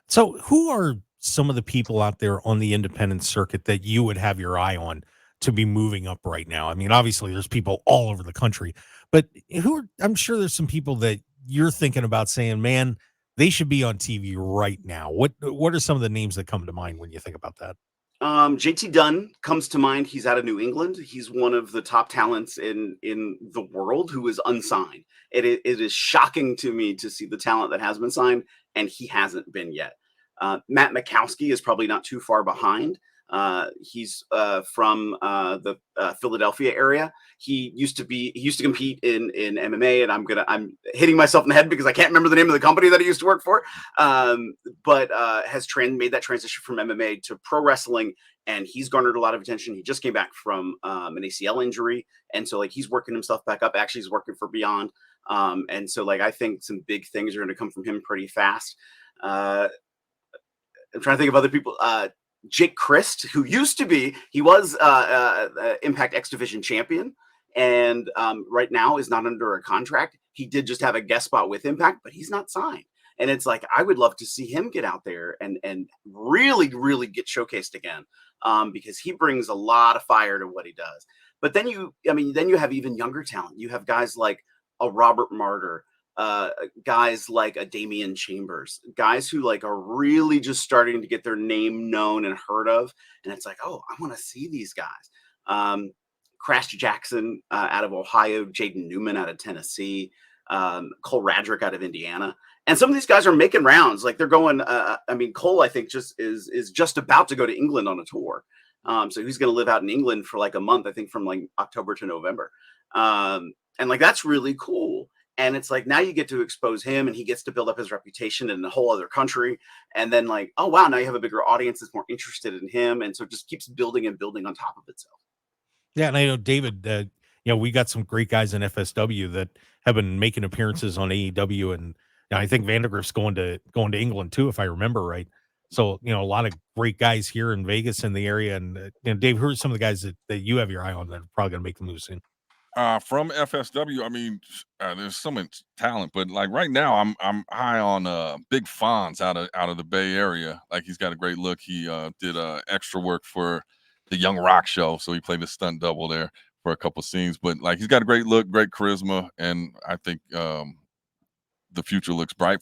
So, who are some of the people out there on the independent circuit that you would have your eye on to be moving up right now? I mean, obviously, there's people all over the country, but I'm sure there's some people that you're thinking about saying, man, they should be on TV right now. What are some of the names that come to mind when you think about that? JT Dunn comes to mind. He's out of New England. He's one of the top talents in the world who is unsigned. It is shocking to me to see the talent that has been signed, and he hasn't been yet. Matt Mikowski is probably not too far behind. He's from the Philadelphia area. He used to compete in MMA, and I'm hitting myself in the head because I can't remember the name of the company that he used to work for. But has made that transition from MMA to pro wrestling, and he's garnered a lot of attention. He just came back from an ACL injury, and so like he's working himself back up. Actually, he's working for Beyond, and so like I think some big things are going to come from him pretty fast. I'm trying to think of other people. Jake Christ, who used to be, he was Impact X Division champion, and right now is not under a contract. He did just have a guest spot with Impact, but he's not signed. And it's like I would love to see him get out there and really get showcased again, because he brings a lot of fire to what he does. But then you have even younger talent. You have guys like a Robert Martyr, guys like a Damian Chambers, guys who like are really just starting to get their name known and heard of. And it's like, oh, I want to see these guys. Crash Jackson out of Ohio, Jaden Newman out of Tennessee, Cole Radrick out of Indiana. And some of these guys are making rounds. Like they're going, Cole, I think just is just about to go to England on a tour. So he's going to live out in England for like a month, I think from like October to November. And like, that's really cool. And it's like, now you get to expose him and he gets to build up his reputation in a whole other country. And then like, oh, wow, now you have a bigger audience that's more interested in him. And so it just keeps building and building on top of itself. Yeah, and I know David. We got some great guys in FSW that have been making appearances on AEW, and I think Vandergrift's going to England too, if I remember right. So a lot of great guys here in Vegas in the area, and Dave, who are some of the guys that you have your eye on that are probably going to make the move soon? From FSW, there's so much talent, but like right now, I'm high on Big Fonz out of the Bay Area. Like he's got a great look. He did extra work for the Young Rock show, so he played the stunt double there for a couple scenes. But like he's got a great look, great charisma, and I think the future looks bright